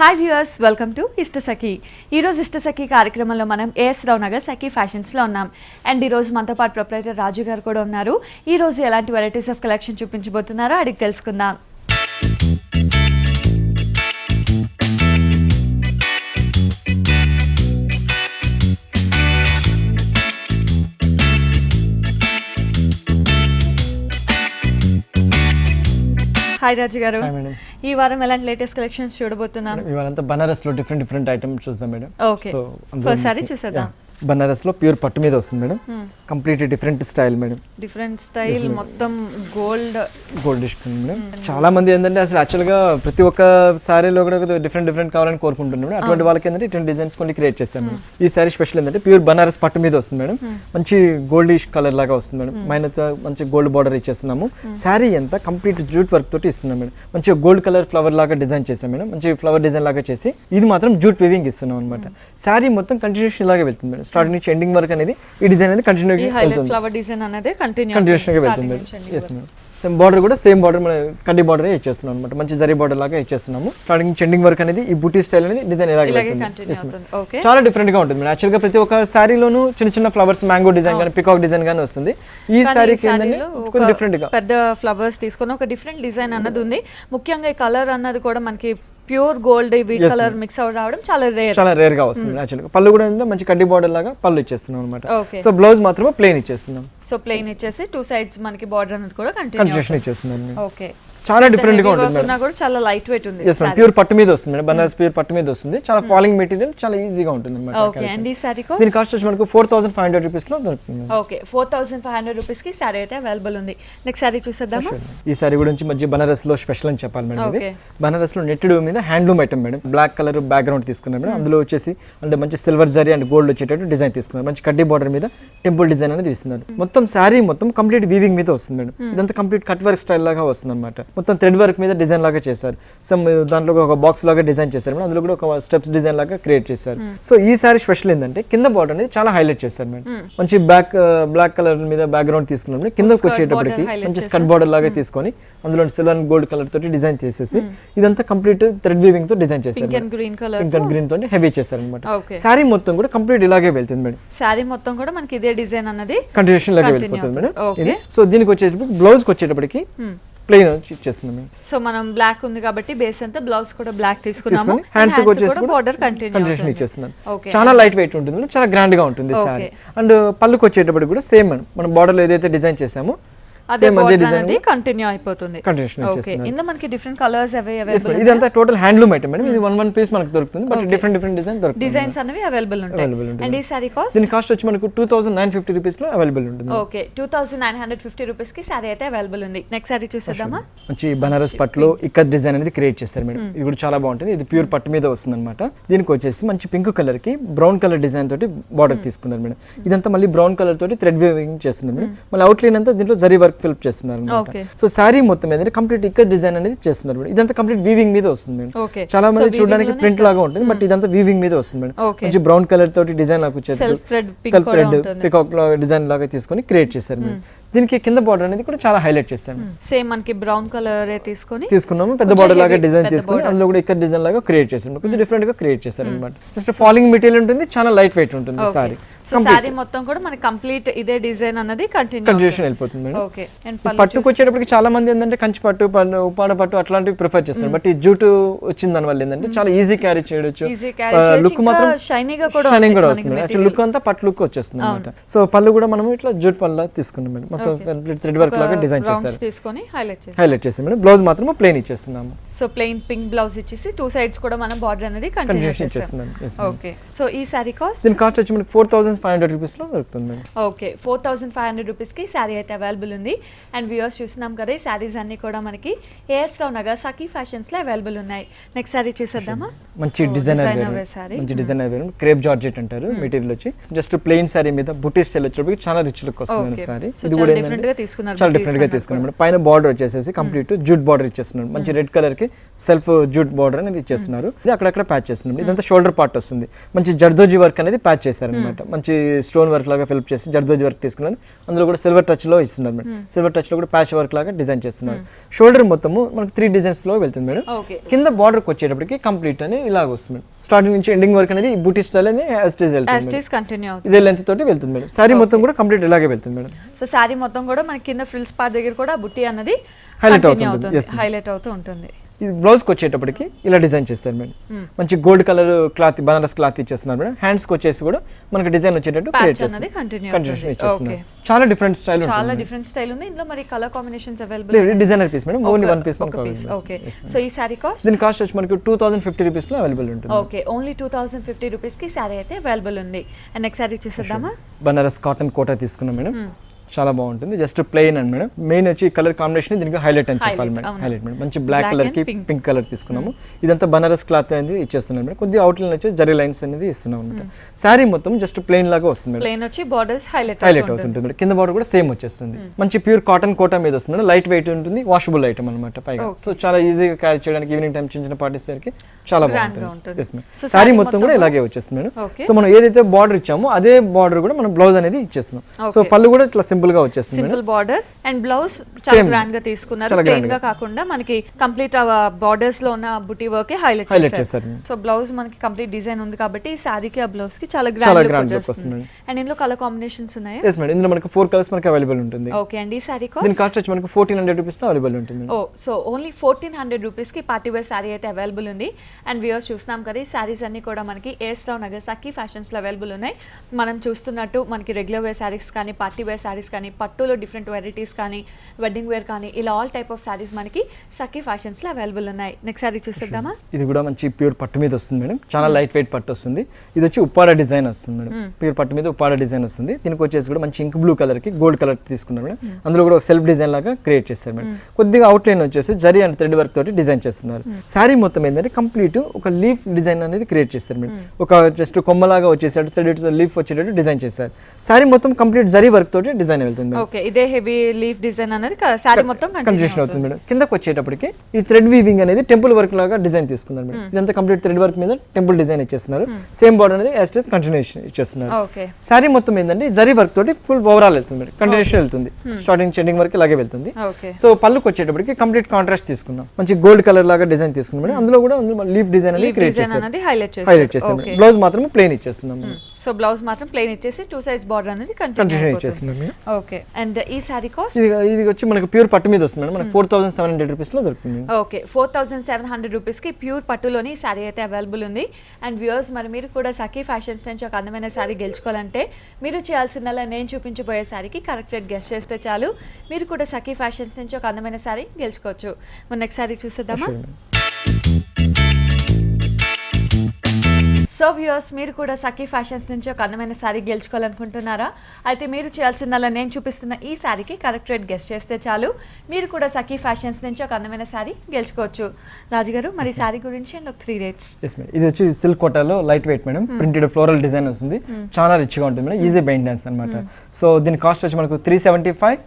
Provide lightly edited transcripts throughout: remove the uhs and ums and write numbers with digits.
Hi viewers, welcome to Ishtasakhi. ఈరోజు ఇష్టసఖి కార్యక్రమంలో మనం ఏఎస్ రావు నగర్ సఖి ఫ్యాషన్స్లో ఉన్నాం. అండ్ ఈరోజు మనతో పాటు ప్రొప్రైటర్ రాజు గారు కూడా ఉన్నారు. ఈరోజు ఎలాంటి వెరైటీస్ ఆఫ్ కలెక్షన్ చూపించబోతున్నారో అడిగి తెలుసుకుందాం. హాయ్ రాజు గారు, ఈ వారం ఎలాంటి లేటెస్ట్ కలెక్షన్స్ చూడబోతున్నాం? ఇవాళంతా బనారస్ లో డిఫరెంట్ ఐటమ్స్ చూద్దాం మేడం. ఓకే, ఫస్ట్ సారీ చూసేద్దాం. బనారస్ లో ప్యూర్ పట్టు మీద వస్తుంది madam. Complete different style madam. Different style, మొత్తం గోల్డ్ మేడం. చాలా మంది ఏంటంటే అసలు యాక్చువల్ గా ప్రతి ఒక్క సారీలో కూడా డిఫరెంట్ కావాలని కోరుకుంటున్నాం మేడం. అటువంటి వాళ్ళకి ఏంటంటే ఇటువంటి డిజైన్స్ కొన్ని క్రియేట్ చేస్తాం మేడం. ఈ సారీ స్పెషల్ ఏంటంటే ప్యూర్ బనారస్ పట్టు మీద వస్తుంది మేడం. మంచి గోల్డిష్ కలర్ లాగా వస్తుంది మేడం. మంచి గోల్డ్ బార్డర్ ఇచ్చేస్తున్నాము. సారీ అంతా కంప్లీట్ జూట్ వర్క్ తోటి ఇస్తున్నాం మేడం. మంచిగా గోల్డ్ కలర్ ఫ్లవర్ లాగా డిజైన్ చేస్తాం మేడం. మంచి ఫ్లవర్ డిజైన్ లాగా చేసి ఇది మాత్రం జూట్ వీవింగ్ ఇస్తున్నాం అనమాట. సారీ మొత్తం కంటిన్యూషన్ లాగా వెళ్తుంది మేడం. స్టార్టింగ్ నుంచి ఎండింగ్ వరకు అనేది ఈ డిజైన్ అనేది కంటిన్యూ ఫ్లవర్ డిజైన్ అనేది కంటిన్యూషన్ గా వెళ్తుంది మేడం. సేమ్ బార్డర్ కూడా సేమ్ బార్డర్ మన కడ్డీ బార్డర్ ఇచ్చేస్తున్నాం అనమాట. మంచి జరీ బార్డర్ లాగా ఇచ్చేస్తున్నాము. స్టార్టింగ్ నుంచి ఎండింగ్ వరకు అనేది ఈ బూటీ స్టైల్ అనేది డిజైన్ ఇలాగే వెళ్తుంది. చాలా డిఫరెంట్ గా ఉంటుంది మేడం. యాక్చువల్ గా ప్రతి ఒక్క సారీలోనూ చిన్న ఫ్లవర్స్, మ్యాంగో డిజైన్ కానీ పికాక్ డిజైన్ కానీ వస్తుంది. ఈ సారీకి ఏంటంటే డిఫరెంట్ గా పెద్ద ఫ్లవర్స్ తీసుకొని ఒక డిఫరెంట్ డిజైన్ అన్నది ఉంది. ముఖ్యంగా ఈ కలర్ అన్నది కూడా మనకి pure gold wheat colour mix out రావడం చాలా రేర్ గా వస్తుంది. యాక్చువల్గా పళ్ళు కూడా మంచి కడ్డీ బార్డర్ లాగా పళ్ళు ఇచ్చేస్తున్నాం అనమాట. సో బ్లౌజ్ మాత్రమే ప్లెయిన్ ఇచ్చేస్తున్నాం. సో ప్లెయిన్ ఇచ్చేసి టూ సైడ్స్ మనకి బార్డర్ అనేది కూడా కంటిన్యూషన్ ఇచ్చేస్తున్నాం. ఓకే, చాలా డిఫరెంట్ గా ఉంటుంది మేడం. కూడా చాలా లైట్ వెయిట్ ఉంది. yes మేడం, ప్యూర్ పట్టు మీద వస్తుంది మేడం. బనారస్ ప్యూర్ పట్టు మీద వస్తుంది. చాలా ఫాలింగ్ మెటీరియల్, చాలా ఈజీగా ఉంటుంది అన్నమాట. ఓకే, అండ్ ఈ సారీ కాస్ట్? దీని కాస్ట్ వచ్చి మనకు 4500 రూపీస్ లో దొరుకుతుంది. ఓకే, 4500 రూపీస్ కి సారీ అయితే అవైలబుల్ ఉంది. నెక్స్ట్ సారీ చూసేద్దామా? ఈ సారీ గురించి మధ్య బనారస్ లో స్పెషల్ అని చెప్పాలి మేడం. ఇది బనారస్ లో నెట్టెడ్ మీద handloom item madam. Black colour background తీసుకున్నాం మేడం. అందులో వచ్చేసి అంటే మంచి సిల్వర్ జరీ అండ్ గోల్డ్ వచ్చేటట్టు డిజైన్ తీసుకున్నారు. మంచి కడ్డీ బార్డర్ మీద టెంపుల్ డిజైన్ అనేది ఇస్తున్నారు. మొత్తం సారీ మొత్తం కంప్లీట్ వీవింగ్ మీద వస్తుంది మేడం. ఇదంతా కంప్లీట్ కట్ వర్క్ స్టైల్ లాగా వస్తుంది అనమాట. మొత్తం థ్రెడ్ వర్క్ మీద డిజైన్ లాగా చేశారు. సమ్ దాంట్లో ఒక బాక్స్ లాగా డిజైన్ చేశారు మేడం. అందులో కూడా ఒక స్టెప్స్ డిజైన్ లాగా క్రియేట్ చేశారు. సో ఈ సారీ స్పెషల్ ఏంటంటే కింద బార్డర్ అనేది చాలా హైలైట్ చేశారు మేడం. మంచి బ్లాక్ కలర్ మీద బ్యాక్గ్రౌండ్ తీసుకున్నాం. కిందకి వచ్చేటప్పటికి మంచి స్కర్ట్ బార్డర్ లాగా తీసుకొని అందులో సిల్వర్ అండ్ గోల్డ్ కలర్ తోటి డిజైన్ చేసేసి ఇదంతా కంప్లీట్ థ్రెడ్ వీవింగ్ తో డిజైన్ చేశారు. పింక్ అండ్ గ్రీన్ తోటి హెవీ చేశారు అనమాట. సారీ మొత్తం కూడా కంప్లీట్ ఇలాగే వెళ్తుంది మేడం. సారీ మొత్తం కూడా మనకి ఇదే డిజైన్ అన్నది కంటిన్యూషన్ లాగా వెళ్ళిపోతుంది మేడం. సో దీనికి వచ్చేటప్పటికి బ్లౌజ్ కి వచ్చేటప్పటికి ప్లెయిన్ ఇచ్చేస్తున్నాం. సో మనం బ్లాక్ ఉంది కాబట్టి బేస్ అంతా బ్లౌజ్ కూడా బ్లాక్ తీసుకున్నాము. హ్యాండ్స్ కి వచ్చేసి బోర్డర్ కంటిన్యూషన్ ఇచ్చేస్తున్నాం. చాలా లైట్ వెయిట్ ఉంటుంది, చాలా గ్రాండ్ గా ఉంటుంది సారీ. అండ్ పళ్ళుకి వచ్చేటప్పటికి కూడా సేమ్ మనం బార్డర్ లో ఏదైతే డిజైన్ చేసామో అదే డిజైన్ కంటిన్యూ అయిపోతుంది. ఇందులో మనకి డిఫరెంట్ కలర్స్ అవైలబుల్. ఇదంతా టోటల్ హ్యాండ్లూమ్ ఐటమ్ మేడం. ఇది వన్ పీస్ మనకు దొరుకుతుంది, బట్ డిఫరెంట్ డిజైన్ దొరుకుతుంది. డిజైన్స్ అనేవి అవైలబుల్ ఉంటాయి. అండ్ ఈ సారీ కాస్ట్? దీని కాస్ట్ వచ్చి మనకు 2950 రూపీస్ లో అవైలబుల్ ఉంటుంది. ఓకే, 2950 రూపీస్ కి సారీ అయితే అవైలబుల్ ఉంది. నెక్స్ట్ సారీ చూసేద్దామా? మంచి బనారస్ పట్టులో ఇక్కత్ డిజైన్ అనేది క్రియేట్ చేస్తారు మేడం. ఇది కూడా చాలా బాగుంటుంది. ఇది ప్యూర్ పట్టు మీద వస్తుంది అనమాట. దీనికి వచ్చేసి మంచి పింక్ కలర్ కి బ్రౌన్ కలర్ డిజైన్ తోటి బార్డర్ తీసుకున్నారు మేడం. ఇదంతా మళ్ళీ బ్రౌన్ కలర్ తోటి థ్రెడ్ వీవింగ్ చేస్తున్నారు మేడం. మళ్ళీ అవుట్ లైన్ అంతా దీంట్లో జరీ వర్క్ ఫిల్ప్ చేస్తున్నారు. సో సారీ మొత్తం ఏంటంటే కంప్లీట్ ఇక్కడ డిజైన్ అనేది చేస్తున్నారు మేడం. ఇదంతా కంప్లీట్ వీవింగ్ మీద వస్తుంది మేడం. చాలా మంది చూడడానికి ప్రింట్ లాగా ఉంటుంది, బట్ ఇదంతా వీవింగ్ మీద వస్తుంది మేడం. మంచి బ్రౌన్ కలర్ తోటి డిజైన్ లాగా వచ్చేది సెల్ఫ్ థ్రెడ్ పికాక్ డిజైన్ లాగా తీసుకొని క్రియేట్ చేశారు మేడం. దీనికి కింద బార్డర్ అనేది కూడా చాలా హైలైట్ చేశారు. సేమ్ మనకి బ్రౌన్ కలర్ తీసుకున్నాము, పెద్ద బార్డర్ లాగా డిజైన్ తీసుకొని అందులో కూడా ఇక్కడ డిజైన్ లాగా క్రియేట్ చేశారు. కొంచెం డిఫరెంట్ గా క్రియేట్ చేశారు అనమాట. జస్ట్ ఫాలింగ్ మెటీరియల్ ఉంటుంది, చాలా లైట్ వెయిట్ ఉంటుంది సారీ. సారీ మొత్తం కూడా మనకి కంప్లీట్ ఇదే డిజైన్ అన్నది కంటిన్యూషన్ వెళ్ళిపోతుంది మేడం. ఓకే, పట్టుకు వచ్చేటప్పటికి చాలా మంది ఏంటంటే కంచి పట్టు, ఉప్పాడ పట్టు అట్లాంటివి ప్రిఫర్ చేస్తారు. బట్ ఈ జూట్ వచ్చిన దాని వల్ల ఏంటంటే చాలా ఈజీ క్యారీ చేయొచ్చు. లుక్ మాత్రం షైనింగ్ కూడా వస్తుంది. యాక్చువల్ లుక్ అంతా పట్టు లుక్ వచ్చేస్తుంది అనమాట. సో పళ్ళు కూడా మనం ఇట్లా జూట్ పళ్ళు తీసుకున్నాం మేడం. మొత్తం థ్రెడ్ వర్క్ లాగా డిజైన్ చేశారు, హైలైట్ చేసాం మేడం. బ్లౌజ్ మాత్రం ప్లెయిన్ ఇచ్చేస్తున్నాము. సో ప్లెయిన్ పింక్ బ్లౌజ్ ఇచ్చేసి టూ సైడ్స్ కూడా మనం బార్డర్ అనేది కంటిన్యూషన్ ఇచ్చేస్తున్నాం. ఓకే, సో ఈ సారీ కాస్ట్? దీని కాస్ట్ వచ్చి మనకి 4500 రూపీస్ లో దొరుకుతుంది. ఓకే, 4500 రూపీస్ కి సారీ అయితే అవైలబుల్ ఉంది. అండ్ వ్యూవర్స్ చూస్తున్నాం కదా, ఈ సారీస్ అన్ని కూడా మనకి ఏఎస్ రావు నగర్ సఖి ఫ్యాషన్స్ లో అవైలబుల్ ఉన్నాయి. నెక్స్ట్ సారీ చూసేద్దామా? మంచి డిజైనర్ సారీ, మంచి డిజైనర్ వేరు, క్రేప్ జార్జెట్ అంటారు మెటీరియల్ వచ్చి. జస్ట్ ప్లెయిన్ సారీ మీద బుటీ స్టైల్ వచ్చేటప్పుడు చాలా రిచ్ లుక్ వస్తుంది సారీ. ఇది కూడా చాలా డిఫరెంట్ గా తీసుకున్నాం. పైన బార్డర్ వచ్చేసి కంప్లీట్ జూట్ బార్డర్ ఇచ్చేస్తున్నారు. మంచి రెడ్ కలర్ కి సెల్ఫ్ జూట్ బార్డర్ అనేది ఇచ్చేస్తున్నారు. ఇది అక్కడక్కడ ప్యాచ్ చేస్తున్నారు. ఇదంతా షోల్డర్ పార్ట్ వస్తుంది. మంచి జర్దోజీ వర్క్ అనేది ప్యాచ్ చేశారు అనమాట. మంచి స్టోన్ వర్క్ లాగా ఫిల్ప్ చేసి జర్దోజీ వర్క్ తీసుకున్నారు. అందులో కూడా సిల్వర్ టచ్ లో ఇస్తున్నారు మేడం. సిల్వర్ టచ్ లో కూడా ప్యాచ్ వర్క్ లాగా డిజైన్ చేస్తున్నారు. షోల్డర్ మొత్తము మనకి 3 డిజైన్స్ లో వెళ్తుంది మేడం. కింద బార్డర్ కి వచ్చేటప్పటికి కంప్లీట్ అని ఇలాగ వస్తుంది మేడం. స్టార్టింగ్ నుంచి ఎండింగ్ వరకు అనేది బూటీ స్టైల్ అనేది ఇదే లెంత్ తోటి వెళ్తుంది మేడం. సారీ మొత్తం కూడా కంప్లీట్ ఇలాగే వెళ్తుంది మేడం. సో సారీ మొత్తం కూడా మనకి కింద ఫ్రిల్స్ పార్ట్ దగ్గర కూడా బుట్టి అన్నది హైలైట్ అవుతూ ఉంటుంది. ఇది బ్లౌజ్ కి వచ్చేటప్పటికి ఇలా డిజైన్ చేస్తారు మేడం. మంచి gold colour cloth Banaras cloth ఇచ్చేస్తున్నారు మేడం. హ్యాండ్స్ కి వచ్చేసి కూడా మనకి డిజైన్ వచ్చేటట్టు క్రియేట్ చేస్తున్నారు. కంటిన్యూషన్ ఇచ్చేస్తున్నారు. చాలా డిఫరెంట్ స్టైల్ ఉంటుంది. చాలా డిఫరెంట్ స్టైల్ ఉంది. ఇందులో మరి కలర్ కాంబినేషన్స్ అవైలబుల్ లేదు. Designer piece madam. Only one piece మనకు ఓకే. సో ఈ సారీ కాస్ట్ దీని కాస్ట్ వచ్చి మనకి 2050 రూపీస్ లో అవైలబుల్ ఉంటుంది. ఓకే, ఓన్లీ 2050 రూపీస్ కి సారీ అయితే అవైలబుల్ ఉంది. అండ్ నెక్స్ట్ సారీ చూసేద్దామా. బనారస్ కాటన్ కోటా తీసుకున్నాం మేడం. చాలా బాగుంటుంది. Just plain and madam. Main వచ్చి కలర్ కాంబినేషన్ దీనికి హైలైట్ అని చెప్పాలి మేడం. Highlight madam. మంచి బ్లాక్ కలర్ కి పింక్ కలర్ తీసుకున్నాము. ఇదంతా బనారస్ క్లాత్ అనేది ఇచ్చేస్తున్నాం మేడం. కొద్దిగా అవుట్ లైన్ వచ్చి జరీ లైన్స్ అనేది ఇస్తున్నాం అనమాట. సారీ మొత్తం జస్ట్ ప్లెయిన్ లాగా వస్తుంది మేడం. ప్లెయిన్ వచ్చి బోర్డర్స్ హైలైట్ అవుతుంది మేడం. కింద బార్డర్ కూడా సేమ్ వచ్చేస్తుంది. మంచి ప్యూర్ కాటన్ కోటా మీద వస్తుంది. లైట్ వెయిట్ ఉంటుంది. వాషబుల్ ఐటమ్ అనమాట పైగా. సో చాలా ఈజీగా క్యారీ చేయడానికి ఈవినింగ్ టైం చిన్న చిన్న పార్టీస్ వేర్ కి చాలా బాగుంటుంది. సారీ మొత్తం కూడా ఇలాగే వచ్చేస్తుంది మేడం. సో మనం ఏదైతే బార్డర్ ఇచ్చామో అదే బార్డర్ కూడా మనం బ్లౌజ్ అనేది ఇచ్చేస్తున్నాం. సో పళ్ళు కూడా ఇట్లా సింపుల్ గా వచ్చేస్తుంది మేడం. బార్డర్ అండ్ బ్లౌజ్ చాలా గ్రాండ్ గా తీసుకున్నారు. ప్లెయిన్ గా కాకుండా మనకి కంప్లీట్ బార్డర్స్ లో ఉన్న బుటీ వర్క్ హైలైట్ చేశారు. సో బ్లౌజ్ మనకి కంప్లీట్ డిజైన్ ఉంది కాబట్టి ఈ సారీకి ఆ బ్లౌజ్ కి చాలా గ్రాండ్ లుక్ వస్తుంది. అండ్ ఇందులో కలర్ కాంబినేషన్స్ ఉన్నాయా? yes madam. ఇందులో మనకి 4 కలర్స్ మనకి అవైలబుల్ ఉంటుంది. ఓకే. అండ్ ఈ సారీ కాస్ట్ దీని కాస్ట్ వచ్చి మనకి 1400 రూపీస్ లో అవైలబుల్ ఉంటుంది. ఓ సో ఓన్లీ 1400 రూపీస్ కి పార్టీ వేర్ సారీ అయితే అవైలబుల్ ఉంది. అండ్ వ్యూవర్స్ చూస్తున్నాం కదా, ఈ సారీస్ అన్ని కూడా మనకి ఏఎస్ రావు నగర్ సఖీ ఫ్యాషన్స్ లో అవైలబుల్ ఉన్నాయి. మనం చూస్తున్నట్టు మనకి రెగ్యులర్ వేర్ సారీస్ కానీ పార్టీ వేర్ సారీస్ కానీ పట్టులో డిఫరెంట్ వెరైటీస్ కానీ వెడ్డింగ్ వేర్ కానీ ఇలా ఆల్ టైప్ ఆఫ్ సారీస్ మనకి సఖీ ఫ్యాషన్స్ లో అవైలబుల్ ఉన్నాయి. నెక్స్ట్ సారీ చూసేద్దామా. ఇది కూడా మంచి ప్యూర్ పట్టు మీద వస్తుంది మేడం. చాలా లైట్ వెయిట్ పట్టు వస్తుంది. ఇది వచ్చి ఉప్పాడ డిజైన్ వస్తుంది మేడం. ప్యూర్ పట్టు మీద ఉప్పాడ డిజైన్ వస్తుంది. దీనికి వచ్చేసి కూడా మంచి ఇంక్ బ్లూ కలర్ కి గోల్డ్ కలర్ తీసుకున్నారు మేడం. అందులో కూడా ఒక సెల్ఫ్ డిజైన్ లాగా క్రియేట్ చేస్తారు మేడం. కొద్దిగా అవుట్ లైన్ వచ్చేసి జరీ అండ్ థ్రెడ్ వర్క్ తోటి డిజైన్ చేస్తున్నారు. సారీ మొత్తం ఏంటంటే కంప్లీట్ ఒక లీఫ్ డిజైన్ అనేది క్రియేట్ చేస్తారు మేడం. ఒక జస్ట్ కొమ్మలాగా వచ్చేసి అటు సైడ్ లీఫ్ వచ్చేటట్టు డిజైన్ చేస్తారు. సారీ మొత్తం కంప్లీట్ జరీ వర్క్ తోటి డిజైన్ వెళ్తుంది. ఓకే, ఇదే హెవీ లీఫ్ డిజైన్ అనేది సారీ మొత్తం కంటిన్యూషన్ అవుతుంది మేడం. కిందకి వచ్చేటప్పటికి ఈ థ్రెడ్ వీవింగ్ అనేది టెంపుల్ వర్క్ లాగా డిజైన్ తీసుకున్నారు మేడం. ఇదంతా కంప్లీట్ థ్రెడ్ వర్క్ మీద టెంపుల్ డిజైన్ ఇచ్చేస్తున్నారు. సేమ్ బార్డర్ అనేది యాజ్ ఇట్ ఇస్ కంటిన్యూషన్ ఇచ్చేస్తున్నారు. సారీ మొత్తం ఏంటంటే జరీ వర్క్ తోటి ఫుల్ ఓవరాల్ వెళ్తుంది మేడం. కంటిన్యూషన్ వెళ్తుంది. స్టార్టింగ్ ఎండింగ్ వరకు ఇలాగే వెళ్తుంది. సో పళ్ళుకి వచ్చేటప్పటికి కంప్లీట్ కాంట్రాస్ట్ తీసుకున్నాం. మంచి గోల్డ్ కలర్ లాగా డిజైన్ తీసుకున్నాం మేడం. అందులో కూడా లీఫ్ డిజైన్ అనేది క్రియేట్ చేశారు. హైలైట్ చేస్తాం. బ్లౌజ్ మాత్రం ప్లెయిన్ ఇచ్చేస్తున్నాం. సో బ్లౌజ్ మాత్రం ప్లెయిన్ ఇచ్చేసి 2 సైజ్ బార్డర్ అనేది కంటిన్యూ ఇచ్చేస్తున్నాం. ఓకే. అండ్ ఈ సారీ కాస్ట్ ఇది వచ్చి మనకి ప్యూర్ పట్టు మీద వస్తుంది మేడం. మనకి 4700 రూపీస్ లో దొరుకుతుంది. ఓకే, 4700 రూపీస్ కి ప్యూర్ పట్టులోని సారీ అయితే అవైలబుల్ ఉంది. అండ్ వ్యూవర్స్, మరి మీరు కూడా సఖీ ఫ్యాషన్స్ నుంచి ఒక అందమైన సారీ గెలుచుకోవాలంటే మీరు చేయాల్సిందల్లా నేను చూపించబోయే సారీకి కరెక్ట్ రేట్ గెస్ చేస్తే చాలు. మీరు కూడా సఖీ ఫ్యాషన్స్ నుంచి ఒక అందమైన సారీ గెలుచుకోవచ్చు. మన నెక్స్ట్ సారీ చూసేద్దామా. సో వ్యూవర్స్, మీరు కూడా సఖీ ఫ్యాషన్స్ నుంచి ఒక అందమైన శారీ గెలుచుకోవాలనుకుంటున్నారా? అయితే మీరు చేయాల్సిందల్లా నేను చూపిస్తున్న ఈ శారీకి కరెక్ట్ రేట్ గెస్ చేస్తే చాలు. మీరు కూడా సఖీ ఫ్యాషన్స్ నుంచి ఒక అందమైన శారీ గెలుచుకోవచ్చు. రాజుగారు, మరి శారీ గురించి అండ్ 3 రేట్స్. ఇది వచ్చి సిల్క్ కోటాలో light weight madam. Printed floral design వస్తుంది. చాలా రిచ్ గా ఉంటుంది మేడం. ఈజీ మెయింటెనెన్స్ అన్నమాట. సో దీని కాస్ట్ వచ్చి మనకు 375,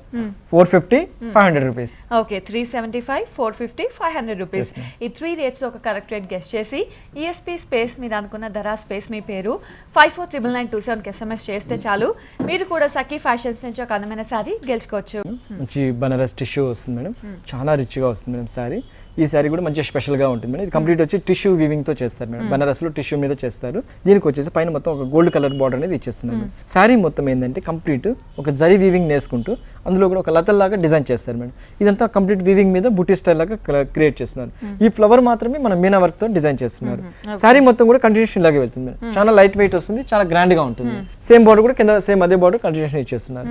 450, 500 రూపీస్. Okay, 375, 450, 500 rupees. ఈ 3 రేట్స్ ఒక కరెక్ట్ రేట్ గెస్ చేసి ఈఎస్పీ స్పేస్ మీరు అనుకున్న ధర స్పేస్ మీ పేరు 549927 SMS చేస్తే చాలు. మీరు కూడా సఖీ ఫ్యాషన్స్ నుంచి ఒక అందమైన సారీ గెలుచుకోవచ్చు. మంచి బనారస్ టిష్యూ వస్తుంది మేడం. చాలా రిచ్ గా వస్తుంది మేడం సారీ. ఈ సారీ కూడా మంచి స్పెషల్ గా ఉంటుంది మేడం. ఇది కంప్లీట్ వచ్చి టిష్యూ వీవింగ్ తో చేస్తారు మేడం. బనారస్ లో టిష్యూ మీద చేస్తారు. దీనికి వచ్చేసి పైన మొత్తం ఒక గోల్డ్ కలర్ బార్డర్ అనేది ఇచ్చేస్తున్నారు. సారీ మొత్తం ఏంటంటే కంప్లీట్ ఒక జరీ వీవింగ్ నేసుకుంటూ అందులో కూడా ఒక లతల్లాగా డిజైన్ చేస్తారు మేడం. ఇదంతా కంప్లీట్ వీవింగ్ మీద బుటీ స్టైల్ లాగా క్రియేట్ చేస్తున్నారు. ఈ ఫ్లవర్ మాత్రమే మన మీనా వర్క్ తో డిజైన్ చేస్తున్నారు. సారీ మొత్తం కూడా కంటిన్యూషన్ లాగే వెళ్తుంది మేడం. చాలా లైట్ వెయిట్ వస్తుంది. చాలా గ్రాండ్ గా ఉంటుంది. సేమ్ బార్డర్ కూడా కింద సేమ్ అదే బార్డర్ కంటిన్యూషన్ ఇచ్చేస్తున్నారు.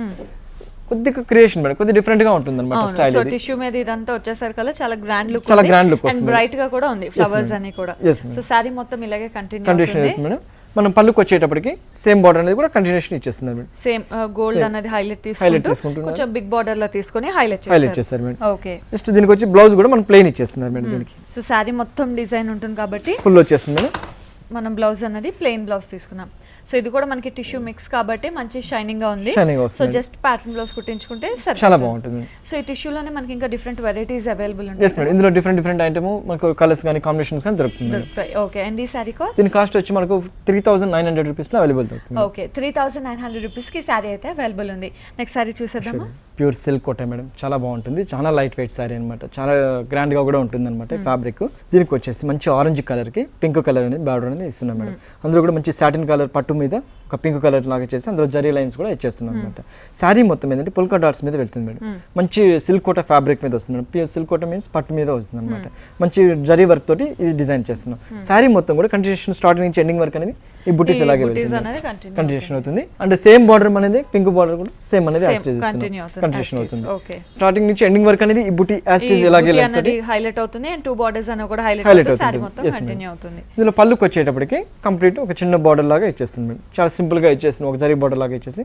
కొద్దిగా క్రియేషన్ మేడం, కొద్దిగా డిఫరెంట్ గా ఉంటుంది అన్నమాట స్టైల్. సో టిష్యూ మీద ఇదంతా వచ్చేసరికి చాలా గ్రాండ్ లుక్, అండ్ బ్రైట్ గా కూడా ఉంది. ఫ్లవర్స్ అన్ని కూడా. సో సారీ మొత్తం ఇలాగే కంటిన్యూషన్ మేడం. మనం పళ్ళుకి వచ్చేటప్పటికి సేమ్ బార్డర్ అనేది కూడా కంటిన్యూషన్ ఇచ్చేస్తున్నారు మేడం. సేమ్ గోల్డ్ అనేది హైలైట్ తీసుకుంటూ కొంచెం బిగ్ బార్డర్ లో తీసుకొని హైలైట్ చేస్తారు మేడం. ఓకే. జస్ట్ దీనికి వచ్చి బ్లౌజ్ కూడా మనం ప్లెయిన్ ఇచ్చేస్తున్నారు మేడం. దీనికి సో సారీ మొత్తం డిజైన్ ఉంటుంది కాబట్టి ఫుల్ వచ్చేస్తుంది మేడం. మనం బ్లౌజ్ అనేది ప్లెయిన్ బ్లౌజ్ తీసుకున్నాం. సో ఇది కూడా మనకి టిష్యూ మిక్స్ కాబట్టి మంచి షైనింగ్ గా ఉంది. షైనింగ్ సో వస్తుంది, జస్ట్ ప్యాటర్న్ బ్లౌజ్ కుట్టించుకుంటే చాలా బాగుంటుంది. సో ఈ టిష్యూలోనే మనకి ఇంకా డిఫరెంట్ వెరైటీస్ అవైలబుల్ ఉంటాయి. ఎస్ మేడం, ఇందులో డిఫరెంట్ ఐటమ్ మనకు కలర్స్ కానీ కాంబినేషన్స్ కానీ దొరుకుతుంది. దొరుకుతాయి. ఓకే, అండ్ ఈ సారీ కాస్ట్? దీని కాస్ట్ వచ్చి మనకు 3900 రూపీస్లో అవైలబుల్ దొరుకుతుంది. ఓకే, 3900 రూపీస్కి శారీ అయితే అవైలబుల్ ఉంది. నెక్స్ట్ శారీ చూసేద్దామా? ప్యూర్ సిల్క్ కోట మేడం, చాలా బాగుంటుంది, చాలా లైట్ వెయిట్ శారీ అనమాట, చాలా గ్రాండ్గా కూడా ఉంటుంది అనమాట ఫ్యాబ్రిక్. దీనికి వచ్చేసి మంచి ఆరెంజ్ కలర్కి పింక్ కలర్ అనేది బార్డర్ అనేది ఇస్తున్నాం మేడం. అందులో కూడా మంచి సాటిన్ కలర్ పట్టు మీద ఒక పింక్ కలర్ లాగా చేసి అందులో జరీ లైన్స్ కూడా ఇచ్చేస్తున్నాం అనమాట. శారీ మొత్తం ఏంటంటే పుల్కా డాట్స్ మీద వెళ్తుంది మేడం. మంచి సిల్క్ కోట ఫ్యాబ్రిక్ మీద వస్తుంది మేడం. ప్యూర్ సిల్క్ కోట మీన్స్ పట్టు మీద వస్తుంది అనమాట. మంచి జరీ వర్క్ తోటి ఇది డిజైన్ చేస్తున్నాం. శారీ మొత్తం కూడా కంటిన్యూషన్ స్టార్టింగ్ నుంచి ఎండింగ్ వరకు అనేది ఈ బుటీస్ అలాగే కంటిన్యూషన్ అవుతుంది. అండ్ సేమ్ బార్డర్ అనేది పింక్ బార్డర్ కూడా సేమ్ అనేది కంటిన్యూషన్ అవుతుంది. స్టార్టింగ్ నుంచి ఎండింగ్ వరకు అనేది ఈ బుటీ యాస్టీజ్ ఇలాగే హైలైట్ అవుతుంది. అండ్ టూ బార్డర్స్ అనేవి కూడా హైలైట్ అవుతుంది. ఇందులో పళ్ళుకి వచ్చేటప్పటికి కంప్లీట్ ఒక చిన్న బార్డర్ లాగా ఇచ్చేస్తుంది మేడం. చాలా సింపుల్ గా ఇచ్చేస్తున్నాం, ఒక జరీ బార్డర్ లాగా ఇచ్చేసి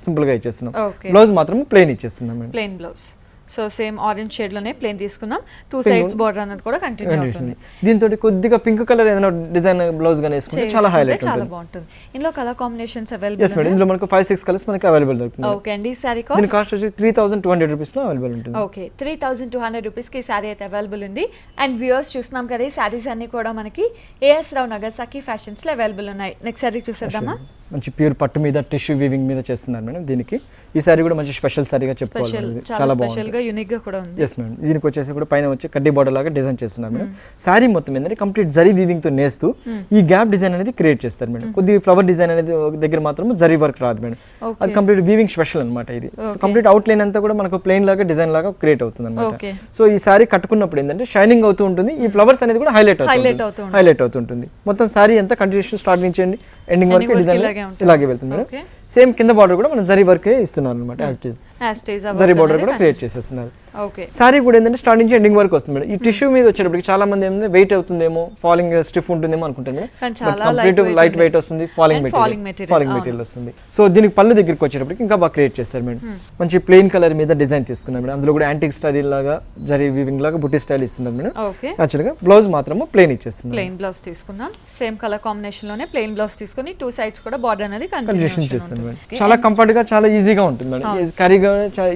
సింపుల్ గా ఇచ్చేస్తున్నాం. బ్లౌజ్ మాత్రం ప్లెయిన్ ఇచ్చేస్తున్నాం madam. Plain blouse. So same orange shade లోనే ప్లెయిన్ తీసుకున్నాం. టూ సైడ్స్ బార్డర్ అనేది కూడా కంటిన్యూ అవుతుంది. దీంతో కొద్దిగా పింక్ కలర్ ఏదైనా డిజైన్ బ్లౌజ్ గానే వేసుకుంటే చాలా హైలైట్ చాలా బాగుంటుంది. ఇందులో colour combinations available. yes madam, ఇందులో మనకు 5-6 కలర్స్ మనకి అవైలబుల్ దొరుకుతుంది. ఓకే అండి, ఈ సారీ కాస్ట్? దీని కాస్ట్ వచ్చి 3200 రూపీస్ లో అవైలబుల్ ఉంటుంది. ఓకే, 3200 రూపీస్ కి సారీ అయితే అవైలబుల్ ఉంది. అండ్ వ్యూవర్స్ చూస్తున్నాం కదా, ఈ సారీస్ అన్ని కూడా మనకి ఏఎస్ రావు నగర్ సఖీ ఫ్యాషన్స్ లో అవైలబుల్ ఉన్నాయి. నెక్స్ట్ సారీ చూసేద్దామా? మంచి ప్యూర్ పట్టు మీద టిష్యూ వీవింగ్ మీద చేస్తున్నారు మేడం. దీనికి ఈ సారీ కూడా మంచి స్పెషల్ సారీగా చెప్పుకోవాలి, చాలా స్పెషల్ గా యూనిక్ గా కూడా ఉంది. ఎస్ మేడం, దీనికి వచ్చేసి కూడా పైన వచ్చి కడ్డీ బార్డర్ లాగా డిజైన్ చేస్తున్నారు మేడం. సారీ మొత్తం ఏంటంటే కంప్లీట్ జరీ వీవింగ్ తో నేస్తూ ఈ గ్యాప్ డిజైన్ అనేది క్రియేట్ చేస్తారు మేడం. కొద్దిగా ఫ్లవర్ డిజైన్ అనేది దగ్గర మాత్రం జరీ వర్క్ రాదు మేడం. అది కంప్లీట్ వీవింగ్ స్పెషల్ అనమాట. ఇది కంప్లీట్ అవుట్ లైన్ అంతా కూడా మనకు ప్లెయిన్ లాగా డిజైన్ లాగా క్రియేట్ అవుతుంది అనమాట. సో ఈ సారీ కట్టుకున్నప్పుడు ఏంటంటే షైనింగ్ అవుతూ ఉంటుంది, ఈ ఫ్లవర్స్ అనేది కూడా హైలైట్ అవుతుంటుంది. మొత్తం సారీ అంతా కంటిన్యూషన్ స్టార్ట్ నుంచి ఎండింగ్ వరకు డిజైన్ ఇలాగే వెళ్తుంది మేడం. సేమ్ కింద బార్డర్ కూడా మనం జరీ వర్క్ ఇస్తున్నారు అనమాట. జరీ బార్డర్ కూడా క్రియేట్ చేసేస్తున్నారు. సారీ కూడా ఏంటంటే స్టార్ట్ నుంచి ఎండింగ్ వరకు వస్తుంది మేడం. ఈ టిష్యూ మీద వచ్చేటప్పటికి చాలా మంది ఏంటంటే వెయిట్ అవుతుందేమో, ఫాలింగ్ స్టిఫ్ ఉంటుందేమో అనుకుంటుంది. కంప్లీట్ లైట్ వెయిట్ వస్తుంది, ఫాలింగ్ మెటీరియల్ వస్తుంది. సో దీనికి పళ్ళు దగ్గరికి వచ్చేటప్పటికి ఇంకా బాగా క్రియేట్ చేస్తారు మేడం. మంచి ప్లెయిన్ కలర్ మీద డిజైన్ తీసుకున్నారు మేడం. అందులో కూడా యాంటిక్ స్టైల్ లాగా జరీ వీవింగ్ లాగా బుట్టి స్టైల్ ఇస్తున్నారు మేడం. యాక్చువల్ గా బ్లౌజ్ మాత్రం ప్లెయిన్ ఇచ్చేస్తున్నారు. ప్లెయిన్ బ్లౌజ్ తీసుకున్నాం. సేమ్ కలర్ కాంబినేషన్ లోనే ప్లెయిన్ బ్లౌజ్ తీసుకొని టూ సైడ్స్ కూడా బార్డర్ అనేది కంటిన్యూషన్ చేస్తున్నారు. చాలా కంఫర్ట్ గా, చాలా ఈజీగా ఉంటుంది మేడం. క్యారీగా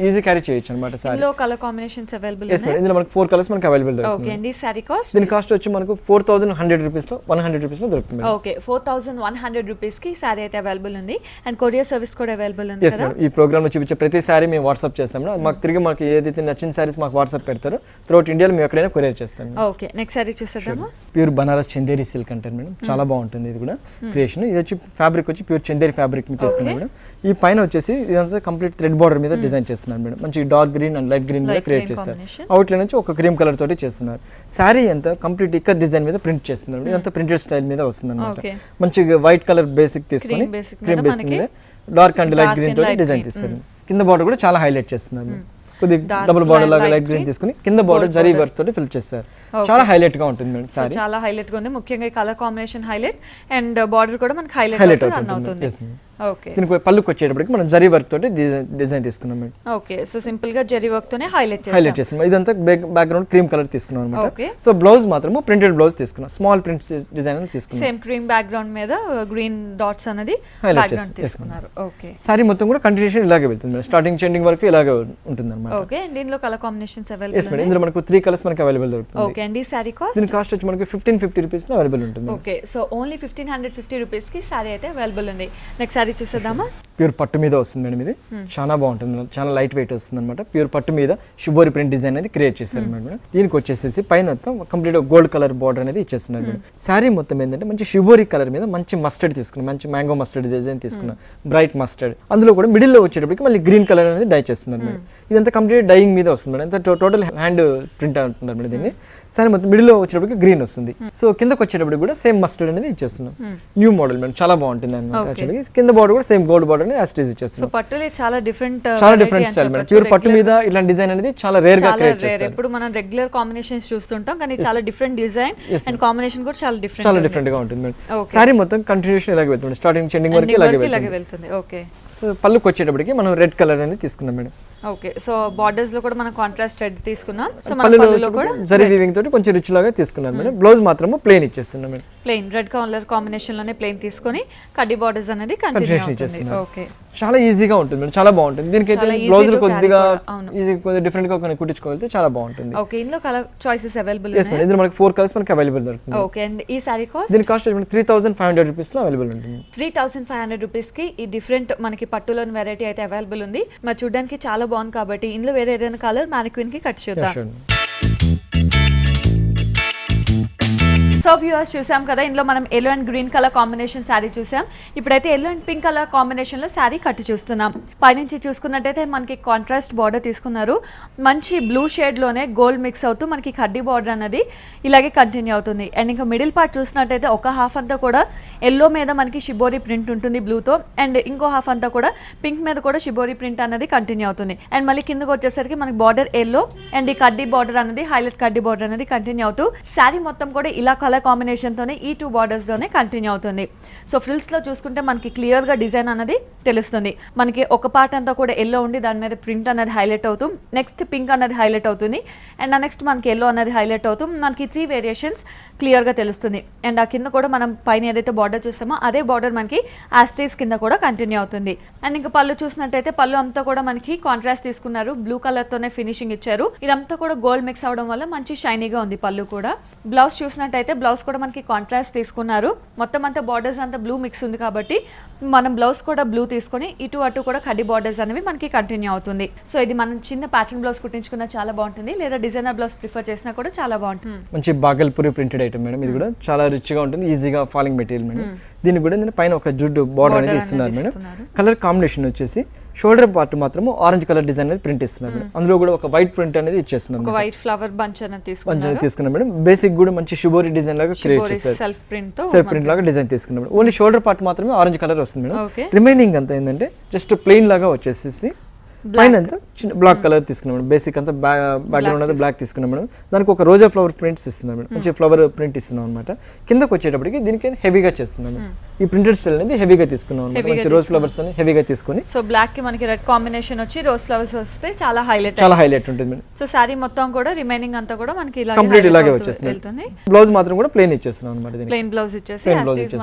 ఈజీ క్యారీ చేయొచ్చు అన్నమాట. సారీ ఇందులో colour combinations available yes madam, ఇందులో మనకు 4 కలర్స్ మనకు అవైలబుల్ దొరుకుతుంది. ఓకే అండి, సారీ కాస్ట్? దీని కాస్ట్ వచ్చి మనకు 4100 రూపీస్ లో 100 రూపీస్ లో దొరుకుతుంది. ఓకే, 4100 రూపీస్ కి సారీ అయితే అవైలబుల్ ఉంది. అండ్ కొరియర్ సర్వీస్ కూడా అవైలబుల్ ఉంది yes మేడం. ఈ ప్రోగ్రామ్ లో చూపించే ప్రతి సారీ మేము వాట్సాప్ చేస్తాం మేడం. మాకు తిరిగి మాకు ఏదైతే నచ్చిన సారీస్ మాకు వాట్సాప్ పెడతారో త్రూఅవుట్ ఇండియాలో మేము ఎక్కడైనా కొరియర్ చేస్తాం. ఓకే, నెక్స్ట్ సారీ చూసేద్దామా? ప్యూర్ బనారస్ చందేరి సిల్క్ అంటారు మేడం. చాలా బాగుంటుంది ఇది కూడా క్రియేషన్. ఇది వచ్చి ఫ్యాబ్రిక్ వచ్చి ప్యూర్ చందేరి ఫ్యాబ్రిక్ తీసుకున్నాం మేడం. ఈ పైన వచ్చేసి ఇదంతా కంప్లీట్ థ్రెడ్ బార్డర్ మీద డిజైన్ చేస్తున్నారు మేడం. మంచి dark green and light green మీద క్రియేట్ చేస్తారు. అవుట్ లైన్ నుంచి ఒక క్రీమ్ కలర్ తోటి చేస్తున్నారు. శారీ అంతా కంప్లీట్ ఇక్కర్ డిజైన్ మీద ప్రింట్ చేస్తున్నారు. ఇదంతా ప్రింటెడ్ స్టైల్ మీద వస్తుంది అనమాట. మంచిగా వైట్ కలర్ బేసిక్ తీసుకొని క్రీమ్ బేసిక్ మీద డార్క్ అండ్ లైట్ గ్రీన్ తోటి డిజైన్ తీస్తారు. కింద బార్డర్ కూడా చాలా హైలైట్ చేస్తున్నారు. కొద్దిగా డబుల్ బార్డర్ లాగా లైట్ గ్రీన్ తీసుకుని కింద బార్డర్ జరీ వర్క్ తోటి ఫిల్ చేస్తారు. చాలా హైలైట్ గా ఉంటుంది మేడం సారీ. చాలా హైలైట్ గా ఉంది. ముఖ్యంగా colour combination highlight and border కూడా మనకి హైలైట్ అవుతుంది. ఓకే, దీనికి పళ్ళుకి వచ్చేటప్పటికి మనం జరీ వర్క్ తోటి డిజైన్ తీసుకున్నాం మేడం. ఓకే, సో సింపుల్ గా జరీ వర్క్ తోనే హైలైట్ చేసాం. ఇదంతా బ్యాక్గ్రౌండ్ క్రీమ్ కలర్ తీసుకున్నాం అన్నమాట. సో బ్లౌజ్ మాత్రం ప్రింటెడ్ బ్లౌజ్ తీసుకున్నాం. స్మాల్ ప్రింట్స్ డిజైన్ తీసుకున్నాం. సేమ్ క్రీమ్ బ్యాక్గ్రౌండ్ మీద గ్రీన్ డాట్స్ అనేది బ్యాక్గ్రౌండ్ తీసుకున్నారు. ఓకే, సారీ మొత్తం కూడా కంటిన్యూషన్ ఇలాగే వెళ్తుంది మేడం. స్టార్టింగ్ ఎండింగ్ వరకు ఇలాగే ఉంటుంది అన్నమాట. ఓకే, దీనిలో colour combinations available yes madam. ఇందులో మనకు 3 కలర్స్ మనకి అవైలబుల్ దొరుకుతుంది. ఓకే అండి, సారీ కాస్ట్? దీని కాస్ట్ వచ్చి మనకి 1550 రూపీస్ లో అవైలబుల్ ఉంటుంది. ఓకే, సో ఓన్లీ 1550 రూపీస్ కి సారీ అయితే అవైలబుల్ ఉంది. నెక్స్ట్ సారీ చూసేద్దామా? ప్యూర్ పట్టు మీద వస్తుంది మేడం. ఇది చాలా బాగుంటుంది మేడం. చాలా లైట్ వెయిట్ వస్తుంది అనమాట. ప్యూర్ పట్టు మీద షుబోరి ప్రింట్ డిజైన్ అనేది క్రియేట్ చేస్తారు మేడం. దీనికి వచ్చేసి పైన మొత్తం కంప్లీట్ గోల్డ్ కలర్ బార్డర్ అనేది ఇచ్చేస్తున్నారు మేడం. శారీ మొత్తం ఏంటంటే మంచి షుబోరి కలర్ మీద మంచి మస్టర్డ్ తీసుకున్నాం. మంచి మ్యాంగో మస్టర్డ్ డిజైన్ తీసుకున్నాం, బ్రైట్ మస్టర్డ్. అందులో కూడా మిడిల్ లో వచ్చేటప్పటికి మళ్ళీ గ్రీన్ కలర్ అనేది డై చేస్తున్నారు మేడం. ఇదంతా కంప్లీట్ డైయింగ్ మీద వస్తుంది మేడం. అంతా టోటల్ హ్యాండ్ ప్రింట్ అంటున్నారు మేడం దీన్ని. సరే మొత్తం మిడిల్ లో వచ్చేటప్పటికి గ్రీన్ వస్తుంది. సో కిందకి వచ్చేటప్పటికి కూడా సేమ్ మస్టర్డ్ అనేది ఇచ్చేస్తున్నాం. న్యూ మోడల్ మేడం, చాలా బాగుంటుంది అన్నమాట. యాక్చువల్లీ కింద బార్డర్ కూడా సేమ్ గోల్డ్ బార్డర్ అనేది యాస్టీజ్ ఇచ్చేస్తున్నాం. పట్టులే చాలా డిఫరెంట్ స్టైల్ మేడం. ప్యూర్ పట్టు మీద ఇలాంటి డిజైన్ అనేది చాలా రేర్ గా క్రియేట్ చేస్తారు. ఇప్పుడు మనం రెగ్యులర్ కాంబినేషన్స్ చూస్తుంటాం, కానీ చాలా డిఫరెంట్ డిజైన్ అండ్ కాంబినేషన్ కూడా చాలా డిఫరెంట్ గా ఉంటుంది మేడం. సారీ మొత్తం కంటిన్యూషన్ ఇలాగే వెళ్తుంది. స్టార్టింగ్ ఎండింగ్ వరకు ఇలాగే వెళ్తుంది. ఓకే, సో పళ్ళుకి వచ్చేటప్పటికి మనం రెడ్ కలర్ అనేది తీసుకున్నాం మేడం. ఓకే, సో బార్డర్స్ లో కూడా మనం కాంట్రాస్ట్ రెడ్ తీసుకున్నాం. సో మన పళ్ళులో కూడా జరీ వీవింగ్ తోటి కొంచెం రిచ్ లాగా తీసుకున్నాం మేడం. బ్లౌజ్ మాత్రం ప్లెయిన్ ఇచ్చేస్తున్నాం madam. Plain red colour combination లోనే ప్లెయిన్ తీసుకొని కడ్డీ బార్డర్స్ అనేది కంటిన్యూ Continuation అవుతుంది. చేస్తున్నారు. ఓకే, చాలా ఈజీగా ఉంటుంది మేడం, చాలా బాగుంటుంది. దీనికైతే చాలా easy బ్లౌజ్ to కొద్దిగా carry కూడా, అవును. ఈజీ కొద్దిగా డిఫరెంట్ గా కొన్ని కుట్టించుకోవాలంటే చాలా బాగుంటుంది. ఓకే, ఇందులో colour choices available yes madam, ఇందులో మనకి 4 కలర్స్ మనకి అవైలబుల్ దొరుకుతుంది. ఓకే, అండ్ ఈ సారీ కాస్ట్ దీని కాస్ట్ మనకి 3500 రూపీస్ లో అవైలబుల్ ఉంటుంది. 3500 రూపీస్ కి ఈ డిఫరెంట్ మనకి పట్టులోని వెరైటీ అయితే అవైలబుల్ ఉంది. మరి చూడడానికి చాలా బాగుంది కాబట్టి ఇందులో వేరే ఏదైనా కలర్ మ్యానిక్విన్ కి కట్ చేద్దాం. Sure. సో వ్యూవర్స్ చూసాం కదా, ఇందులో మనం yellow and green colour combination sari చూసాం. ఇప్పుడైతే yellow and pink colour combination లో శారీ కట్ చూస్తున్నాం. పైనుంచి చూసుకున్నట్టయితే మనకి కాంట్రాస్ట్ బార్డర్ తీసుకున్నారు. మంచి బ్లూ షేడ్ లోనే గోల్డ్ మిక్స్ అవుతూ మనకి కడ్డీ బార్డర్ అన్నది ఇలాగే కంటిన్యూ అవుతుంది. అండ్ ఇంకా మిడిల్ పార్ట్ చూసినట్టయితే ఒక హాఫ్ అంతా కూడా ఎల్లో మీద మనకి షిబోరి ప్రింట్ ఉంటుంది బ్లూతో, అండ్ ఇంకో హాఫ్ అంతా కూడా పింక్ మీద కూడా షిబోరి ప్రింట్ అనేది కంటిన్యూ అవుతుంది. అండ్ మళ్ళీ కిందకి వచ్చేసరికి మనకి బార్డర్ ఎల్లో అండ్ ఈ కడ్డీ బార్డర్ అనేది హైలైట్ కడ్డీ బార్డర్ అనేది కంటిన్యూ అవుతూ శారీ మొత్తం కూడా ఇలా కలర్ కాంబినేషన్ తోనే ఈ 2 బార్డర్స్ తోనే కంటిన్యూ అవుతుంది. సో ఫ్రిల్స్ లో చూసుకుంటే మనకి క్లియర్ గా డిజైన్ అనేది తెలుస్తుంది. మనకి ఒక పార్ట్ అంతా కూడా ఎల్లో ఉండి దాని మీద ప్రింట్ అనేది హైలైట్ అవుతూ నెక్స్ట్ పింక్ అనేది హైలైట్ అవుతుంది అండ్ నెక్స్ట్ మనకి ఎల్లో అనేది హైలైట్ అవుతూ మనకి 3 వేరియేషన్స్ క్లియర్ గా తెలుస్తుంది. అండ్ ఆ కింద కూడా మనం పైన ఏదైతే బార్డర్ చూసామో అదే బార్డర్ మనకి యాస్టీస్ కింద కూడా కంటిన్యూ అవుతుంది. అండ్ ఇంకా పళ్ళు చూసినట్టయితే పళ్ళు అంతా కూడా మనకి కాంట్రాస్ట్ తీసుకున్నారు, బ్లూ కలర్ తోనే ఫినిషింగ్ ఇచ్చారు. ఇదంతా కూడా గోల్డ్ మిక్స్ అవడం వల్ల మంచి షైనీగా ఉంది పళ్ళు కూడా. బ్లౌజ్ చూసినట్టయితే బ్లౌజ్ కూడా మనకి కాంట్రాస్ట్ తీసుకున్నారు. మొత్తం అంతా బార్డర్స్ అంతా బ్లూ మిక్స్ ఉంది కాబట్టి మనం బ్లౌజ్ కూడా బ్లూ తీసుకొని ఇటు అటు కూడా కడ్డీ బార్డర్స్ అనేవి మనకి కంటిన్యూ అవుతుంది. సో ఇది మనం చిన్న ప్యాటర్న్ బ్లౌజ్ కుట్టించుకున్నా చాలా బాగుంటుంది, లేదా డిజైనర్ బ్లౌజ్ ప్రిఫర్ చేసినా కూడా చాలా బాగుంటుంది. మంచి బాగల్పూరి ప్రింటెడ్ ఐటమ్ మేడం, ఇది కూడా చాలా రిచ్ గా ఉంటుంది, ఈజీగా ఫాలింగ్ మెటీరియల్ మేడం. దీనికి కూడా పైన ఒక జుట్టు బార్డర్ అనేది ఇస్తున్నారు మేడం. కలర్ కాంబినేషన్ వచ్చేసి షోల్డర్ పార్ట్ మాత్రం ఆరెంజ్ కలర్ డిజైన్ అనేది ప్రింట్ ఇస్తున్నారు మేడం. అందులో కూడా ఒక వైట్ ప్రింట్ అనేది ఇచ్చేస్తున్నాం, ఒక వైట్ ఫ్లవర్ బంచ్ అనేది తీసుకున్నాం మేడం. బేసిక్ కూడా మంచి షిబోరి డిజైన్ లాగా క్రియేట్ చేశారు, సెల్ఫ్ ప్రింట్ లాగా డిజైన్ తీసుకున్నాం మేడం. ఓన్లీ షోల్డర్ పార్ట్ మాత్రమే ఆరెంజ్ కలర్ వస్తుంది మేడం. Okay. రిమైనింగ్ అంతా ఏంటంటే జస్ట్ ప్లెయిన్ లాగా వచ్చేసేసి పైన అంతా చిన్న బ్లాక్ కలర్ తీసుకున్నాం మేడం. బేసిక్ అంతా బ్యాక్గ్రౌండ్ అంతా బ్లాక్ తీసుకున్నాం మేడం. దానికి ఒక రోజా ఫ్లవర్ ప్రింట్స్ ఇస్తున్నాం మేడం, మంచి ఫ్లవర్ ప్రింట్ ఇస్తున్నాం అనమాట. కిందకి వచ్చేటప్పటికి దీనికి హెవీగా చేస్తున్నాం మేడం. ఈ ప్రింటెడ్ స్టైల్ అనేది హెవీగా తీసుకున్నాం అనమాట, మంచి రోజ్ ఫ్లవర్స్ అని హెవీగా తీసుకొని. సో బ్లాక్ కి మనకి రెడ్ కాంబినేషన్ వచ్చి రోజ్ ఫ్లవర్స్ వస్తే చాలా హైలైట్ ఉంటుంది మేడం. సో సారీ మొత్తం కూడా రిమైనింగ్ అంతా కూడా మనకి కంప్లీట్ ఇలాగే వచ్చేస్తుంది. బ్లౌజ్ మాత్రం కూడా ప్లెయిన్ ఇచ్చేస్తున్నాం అనమాట. ప్లెయిన్ బ్లౌజ్ ఇచ్చేసి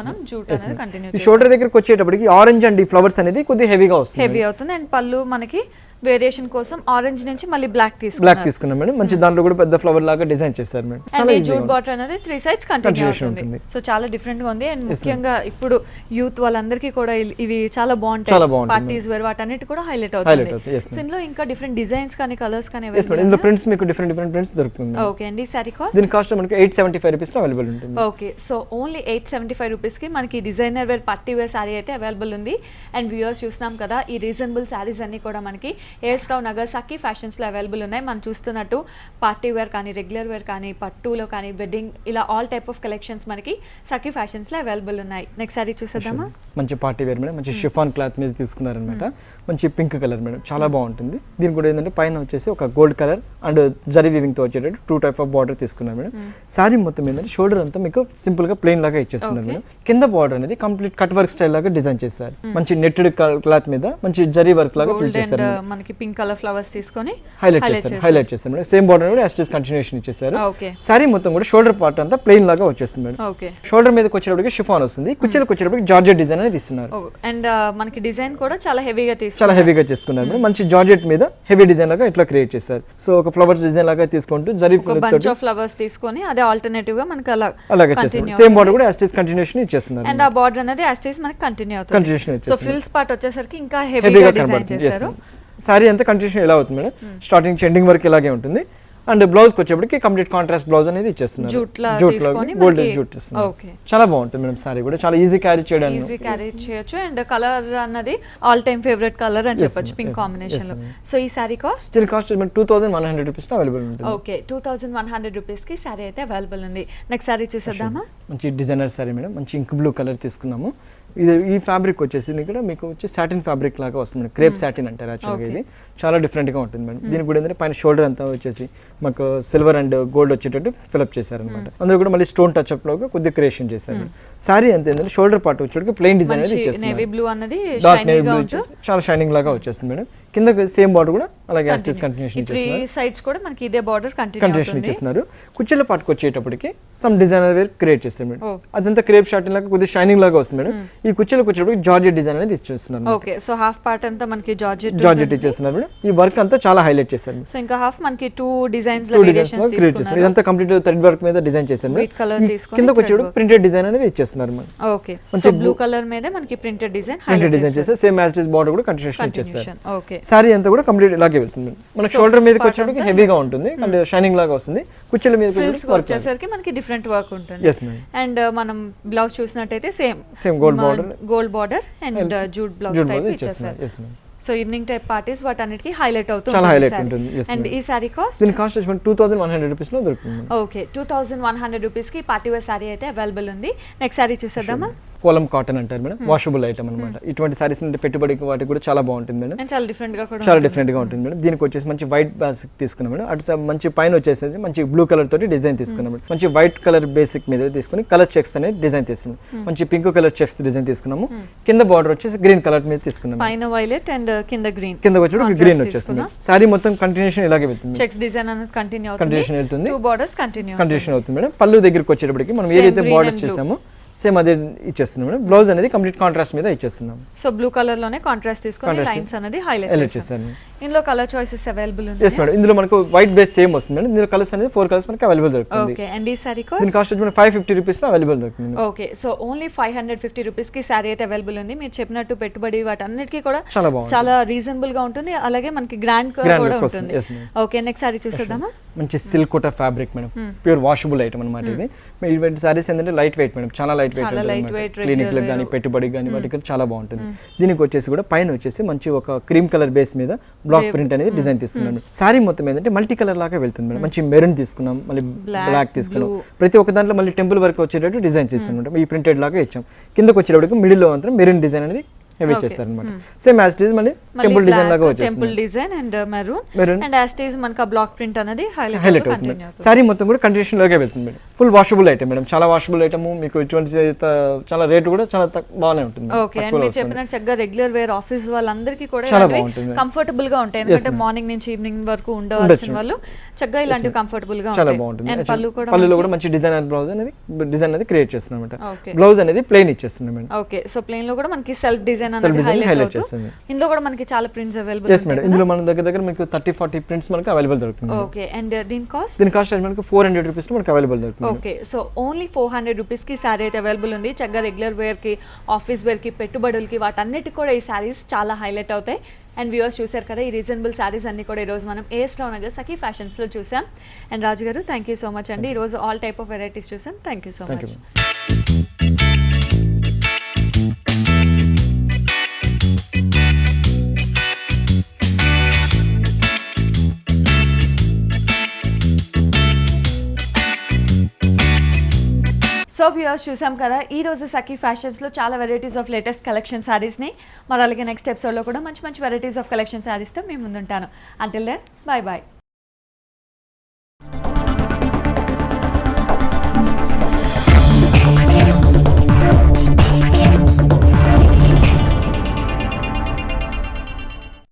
మనం జూట్ అనేది కంటిన్యూ ఈ షోల్డర్ దగ్గరికి వచ్చేటప్పటికి ఆరెంజ్ అండ్ ఈ ఫ్లవర్స్ అనేది కొద్దిగా హెవీగా వస్తుంది, హెవీ అవుతుంది. అండ్ పళ్ళు మనకి వేరియేషన్ కోసం ఆరెంజ్ నుంచి మళ్ళీ బ్లాక్ తీసుకున్నాం మేడం. మంచి దాంట్లో కూడా పెద్ద ఫ్లవర్ లాగా డిజైన్ చేశారు మేడం. చాలా జూట్ బార్డర్ అనేది 3 సైడ్స్ కంటిన్యూ అవుతుంది. సో చాలా డిఫరెంట్ గా ఉంది. అండ్ ముఖ్యంగా ఇప్పుడు యూత్ వాళ్ళందరికీ కూడా ఇవి చాలా బాగుంటాయి, పార్టీస్ వేర్ వాటన్నిటి కూడా హైలైట్ అవుతుంది. సో ఇందులో ఇంకా డిఫరెంట్ డిజైన్స్ కానీ కలర్స్ కానీ ఇందులో ప్రింట్స్ మీకు డిఫరెంట్ ప్రింట్స్ దొరుకుతుంది. ఓకే అండి, సారీ కాస్ట్ దీని కాస్ట్ మనకి 875 రూపీస్ లో అవైలబుల్ ఉంటుంది. ఓకే, సో ఓన్లీ 875 రూపీస్ కి మనకి designer wear party wear sari అయితే అవైలబుల్ ఉంది. అండ్ వ్యూవర్స్ చూస్తున్నాం కదా, ఈ రీజనబుల్ సారీస్ అన్ని కూడా మనకి ఏఎస్ నగర్ సఖీ ఫ్యాషన్స్ లో అవైలబుల్ ఉన్నాయి. మనం చూస్తున్నట్టు పార్టీ వేర్ కానీ రెగ్యులర్ వేర్ కానీ పట్టులో కానీ వెడ్డింగ్ ఇలా ఆల్ టైప్ ఆఫ్ కలెక్షన్స్ మనకి సఖీ ఫ్యాషన్స్ లో అవైలబుల్ ఉన్నాయి. నెక్స్ట్ సారీ చూసేద్దామా. మంచి పార్టీ వేర్ మేడం, మంచి షిఫాన్ క్లాత్ మీద తీసుకున్నారనమాట. మంచి పింక్ కలర్ మేడం, చాలా బాగుంటుంది. దీని కూడా ఏంటంటే పైన వచ్చేసి ఒక gold colour and zari weaving తో వచ్చేటట్టు 2 టైప్ ఆఫ్ బార్డర్ తీసుకున్నారు మేడం. సారీ మొత్తం ఏంటంటే షోల్డర్ అంతా మీకు సింపుల్ గా ప్లెయిన్ లాగా ఇచ్చేస్తున్నారు మేడం. కింద బార్డర్ అనేది కంప్లీట్ కట్ వర్క్ స్టైల్ లాగా డిజైన్ చేస్తారు. మంచి నెట్టెడ్ క్లాత్ మీద మంచి జరీ వర్క్ లాగా ఫిల్ చేస్తారు. మనకి పింక్ కలర్ ఫ్లవర్స్ తీసుకొని హైలైట్ చేస్తారు మేడం. సేమ్ బార్డర్ కూడా యాస్టిస్ కంటిన్యూషన్ ఇచ్చేసారు. సారీ మొత్తం కూడా షోల్డర్ పార్ట్ అంతా ప్లెయిన్ లాగా వచ్చేస్తుంది మేడం. షోల్డర్ మీదకి వచ్చేటప్పటికి షిఫాన్ వస్తుంది, కుర్చీలకు వచ్చేటప్పటికి జార్జెట్ డిజైన్ అనేది ఇస్తున్నారు. అండ్ మనకి డిజైన్ కూడా చాలా హెవీగా చేసుకున్నారు మేడం. మంచి జార్జెట్ మీద హెవీ డిజైన్ లాగా ఇట్లా క్రియేట్ చేశారు. సో ఒక ఫ్లవర్స్ డిజైన్ లాగా తీసుకుంటూ జరీ బంచ్ ఆఫ్ ఫ్లవర్స్ తీసుకొని అదే ఆల్టర్నేటివ్ గా మనకి అలాగే చేస్తారు. సేమ్ బార్డర్ కూడా యాస్టిస్ కంటిన్యూషన్ ఇచ్చేస్తున్నారు. అండ్ ఆ బార్డర్ అనేది యాస్టిస్ మనకి కంటిన్యూ అవుతుంది. సో ఫ్రిల్స్ పార్ట్ వచ్చేసరికి ఇంకా హెవీగా డిజైన్ చేశారు. సారీ అంతా కంటిన్యూషన్ ఎలా అవుతుంది మేడం, స్టార్టింగ్ ఎండింగ్ వరకు ఇలాగే ఉంటుంది. అండ్ బ్లౌజ్ కి వచ్చేప్పటికి కంప్లీట్ కాంట్రాస్ట్ బ్లౌజ్ అనేది ఇచ్చేస్తున్నారు. జూట్ లో గోల్డ్ జూట్ ఇస్తున్నారు. చాలా బాగుంటుంది మేడం. సారీ కూడా చాలా ఈజీ క్యారీ చేయొచ్చు. అండ్ కలర్ అన్నది ఆల్ టైమ్ ఫేవరెట్ కలర్ అని చెప్పొచ్చు, పింక్ కాంబినేషన్ లో. సో ఈ సారీ కాస్ట్ 2100 రూపీస్ అవైలబుల్ ఉంటుంది. ఓకే, 2100 రూపీస్ కి సారీ అయితే అవైలబుల్ ఉంది. నెక్స్ట్ సారీ చూసేద్దామా. మంచి డిజైనర్ సారీ మేడం, మంచి ఇంక్ బ్లూ కలర్ తీసుకున్నాము. ఇది ఈ ఫ్యాబ్రిక్ వచ్చేసి ఇక్కడ మీకు వచ్చి సాటిన్ ఫ్యాబ్రిక్ లాగా వస్తుంది మేడం, క్రేప్ సాటిన్ అంటారు యాక్చువల్గా. ఇది చాలా డిఫరెంట్గా ఉంటుంది మేడం. దీనికి కూడా ఏంటంటే పైన షోల్డర్ అంతా వచ్చేసి మాకు సిల్వర్ అండ్ గోల్డ్ వచ్చేటట్టు ఫిల్అప్ చేశారనమాట. అందులో కూడా మళ్ళీ స్టోన్ టచ్ అప్ లో కొద్దిగా క్రియేషన్ చేశారు. సారీ అంత ఏంటంటే షోల్డర్ పార్ట్ వచ్చేటికి ప్లెయిన్ డిజైన్ అనేది ఇచ్చేస్తున్నారు. డార్క్ నేవీ బ్లూ చాలా షైనింగ్ లాగా వచ్చేస్తుంది మేడం. కింద సేమ్ బార్డర్ కూడా అలాగే యాస్టిస్ కంటిన్యూషన్ ఇచ్చేస్తున్నారు. సైడ్స్ కూడా మనకి ఇదే బార్డర్ కంటిన్యూషన్ ఇచ్చేస్తున్నారు. కుచ్చెల పార్ట్కి వచ్చేటప్పటికి సమ్ డిజైనర్ వేర్ క్రియేట్ చేస్తారు మేడం. అదంతా క్రేప్ షార్టింగ్ లాగా కొద్దిగా షైనింగ్ లాగా వస్తుంది మేడం. ఈ కుచ్చెలకు వచ్చేటప్పుడు జార్జెట్ డిజైన్ అనేది ఇచ్చేస్తున్నారు. ఓకే, సో హాఫ్ పార్ట్ అంతా మనకి జార్జెట్ ఇచ్చేస్తున్నారు మేడం. ఈ వర్క్ అంతా చాలా హైలైట్ చేశారు. సో ఇంకా హాఫ్ మనకి టూ డిజైన్స్ క్రియేట్ చేస్తారు. ఇదంతా కంప్లీట్ థ్రెడ్ వర్క్ మీద డిజైన్ చేశారు మేడం. కిందకి వచ్చేటప్పుడు ప్రింటెడ్ డిజైన్ అనేది ఇచ్చేస్తున్నారు madam. Okay, so blue colour మీద మనకి ప్రింటెడ్ డిజైన్ చేస్తారు. సేమ్ యాజ్ ఇట్ బార్డర్ కూడా కంటిన్యూషన్ ఇచ్చేస్తారు. ఓకే, సారీ అంతా కూడా కంప్లీట్ ఇలాగే వెళ్తుంది. మన షోల్డర్ మీదకి వచ్చేటప్పుడు హెవీగా ఉంటుంది అండ్ షైనింగ్ లాగా వస్తుంది. కుచ్చెల మీద వచ్చేసరికి మనకి డిఫరెంట్ వర్క్ ఉంటుంది. Yes madam. అండ్ మనం బ్లౌజ్ చూసినట్టయితే same gold border and jute blouse type ఇచ్చేస్తారు. Yes madam. So evening type parties వాటన్నిటికీ హైలైట్ అవుతుంది. చాలా హైలైట్ ఉంటుంది. అండ్ ఈ సారీ కాస్ట్ దీని కాస్ట్ వచ్చి 2100 రూపీస్ లో దొరుకుతుంది. ఓకే, 2100 రూపీస్ కి పార్టీ వేర్ సారీ అయితే అవైలబుల్ ఉంది. నెక్స్ట్ సారీ చూసేద్దామా? కోలం కాటన్ అంటారు మేడం, వాషబుల్ ఐటమ్ అనమాట. ఇటువంటి సారీస్ అంటే పెట్టుబడికి వాటికి కూడా చాలా బాగుంటుంది మేడం. చాలా డిఫరెంట్ గా ఉంటుంది మేడం. దీనికి వచ్చేసి మంచి వైట్ బేసిక్ తీసుకున్నాం మేడం. అటు మంచి పైన వచ్చేసి మంచి బ్లూ కలర్ తోటి డిజైన్ తీసుకున్నాం మేడం. మంచి వైట్ కలర్ బేసిక్ మీద తీసుకుని కలర్ చెక్స్ అనేది డిజైన్ తీసుకున్నాం. మంచి పింక్ కలర్ చెక్స్ డిజైన్ తీసుకున్నాము. కింద బార్డర్ వచ్చేసి గ్రీన్ కలర్ మీద తీసుకున్నాం. పైన వైలెట్ అండ్ కింద గ్రీన్. కింద వచ్చి గ్రీన్ వచ్చేస్తుంది. సారీ మొత్తం కంటిన్యూషన్ ఇలాగే వెళ్తుంది. చెక్స్ డిజైన్ అనేది కంటిన్యూషన్ వెళ్తుంది. టూ బోర్డర్స్ కంటిన్యూషన్ అవుతుంది మేడం. పళ్ళు దగ్గరికి వచ్చేటప్పటికి మనం ఏదైతే బార్డర్స్ చేసామో సేమ్ అదే ఇచ్చేస్తున్నాం మేడం. బ్లౌజ్ అనేది కంప్లీట్ కాంట్రాస్ట్ మీద ఇచ్చేస్తున్నాం. సో బ్లూ కలర్ లోనే కాంట్రాస్ట్ తీసుకొని లైన్స్ అనేది హైలైట్ చేశారు. ఇందులో కలర్ చాయిసెస్ అవైలబుల్ ఉంది. yes madam. ఇందులో మనకు వైట్ బేస్ సేమ్ వస్తుంది మేడం. ఇందులో కలర్స్ అనేది 4 కలర్స్ మనకి అవైలబుల్ దొరుకుతుంది. ఓకే, అండ్ ఈ సారీ కాస్ట్ దీని కాస్ట్ వచ్చి 550 రూపీస్ లో అవైలబుల్ దొరుకుతుంది. ఓకే, సో ఓన్లీ 550 రూపీస్ కి సారీ అయితే అవైలబుల్ ఉంది. మీరు చెప్పినట్టు పెట్టుబడి వాటన్నిటికీ కూడా చాలా రీజనబుల్ గా ఉంటుంది. అలాగే మనకి గ్రాండ్ కూడా ఉంటుంది. ఓకే, నెక్స్ట్ సారీ చూసేద్దామా? మంచి silk Kota fabric madam, pure washable item అన్నమాట. ఇది ఇటువంటి సారీస్ ఏంటంటే లైట్ వెయిట్ మేడం, చాలా లైట్ వెయిట్, క్లినిక్ లకు కానీ పెట్టుబడికి కానీ వాటికి చాలా బాగుంటుంది. దీనికి వచ్చేసి కూడా పైన వచ్చేసి మంచి ఒక క్రీమ్ కలర్ బేస్ మీద బ్లాక్ ప్రింట్ అనేది డిజైన్ తీసుకున్నాం. సారీ మొత్తం ఏంటంటే మల్టీ కలర్ లాగా వెళ్తుంది మేడం. మంచి మెరూన్ తీసుకున్నాం, మళ్ళీ బ్లాక్ తీసుకున్నాం. ప్రతి ఒక్క దాంట్లో మళ్ళీ టెంపుల్ వరకు వచ్చేటట్టు డిజైన్ చేస్తాం. ఈ ప్రింటెడ్ లాగా ఇచ్చాం. కిందకి వచ్చేటప్పుడు మిడిల్ లో మాత్రం మెరూన్ డిజైన్ అనేది హెవీ చేస్తారు అన్నమాట. సేమ్ యాజ్ ఇట్ ఇస్ మళ్ళీ టెంపుల్ డిజైన్ లాగా వచ్చేస్తుంది. Temple design and maroon and as it is మనకి బ్లాక్ ప్రింట్ అనేది హైలైట్ అవుతుంది. సారీ మొత్తం కూడా కంటిన్యూషన్ లోకే వెళ్తుంది madam. Full washable item madam, చాలా వాషబుల్ ఐటమ్. మీకు ఇటువంటి చాలా రేట్ కూడా చాలా బాగానే ఉంటుంది. ఓకే, అండ్ మీరు చెప్పినట్టు చక్కగా రెగ్యులర్ వేర్ ఆఫీస్ వాళ్ళందరికీ కూడా చాలా బాగుంటుంది, కంఫర్టబుల్ గా ఉంటాయి. ఎందుకంటే మార్నింగ్ నుంచి ఈవినింగ్ వరకు ఉండవలసిన వాళ్ళు చక్కగా ఇలాంటి కంఫర్టబుల్ గా చాలా బాగుంటుంది. అండ్ పళ్ళులో కూడా మంచి డిజైనర్ బ్లౌజ్ అనేది క్రియేట్ చేస్తున్నాం అన్నమాట. బ్లౌజ్ అనేది ప్లెయిన్ ఇచ్చేస్తున్నాం మేడం. ఓకే, సో ప్లెయిన్ లో కూడా మనకి సెల్ఫ్ డిజైన్ అనేది హైలైట్ చేస్తుంది. ఇందులో కూడా మనకి చాలా ప్రింట్స్ అవైలబుల్ yes మేడం. ఇందులో మన దగ్గర మీకు 30-40 ప్రింట్స్ మనకి అవైలబుల్ దొరుకుతుంది. ఓకే, అండ్ దీని కాస్ట్ మనకి 400 రూపీస్ లో మనకి అవైలబుల్ దొరుకుతుంది. ఓకే, సో ఓన్లీ 400 రూపీస్ కి సారీ అయితే అవైలబుల్ ఉంది. చక్కగా రెగ్యులర్ వేర్ కి, ఆఫీస్ వేర్ కి, పెట్టుబడులకి వాటన్నిటికి కూడా ఈ సారీస్ చాలా హైలైట్ అవుతాయి. అండ్ వ్యూవర్స్ చూసారు కదా, ఈ రీజనబుల్ సారీస్ అన్ని కూడా ఈరోజు మనం ఏఎస్లో నగర్ సఖీ ఫ్యాషన్స్లో చూసాం. అండ్ రాజు గారు థ్యాంక్ యూ సో మచ్ అండి. ఈరోజు ఆల్ టైప్ ఆఫ్ వెరైటీస్ చూసాం. Thank you so much. So viewers చూసాం కదా, ఈ రోజు సఖీ ఫ్యాషన్స్లో చాలా వెరైటీస్ ఆఫ్ లేటెస్ట్ కలెక్షన్ శారీస్ని, మరి అలాగే నెక్స్ట్ ఎపిసోడ్లో కూడా మంచి మంచి వెరైటీస్ ఆఫ్ కలెక్షన్ శారీస్తో మేము ముందుంటాను. Until then bye bye.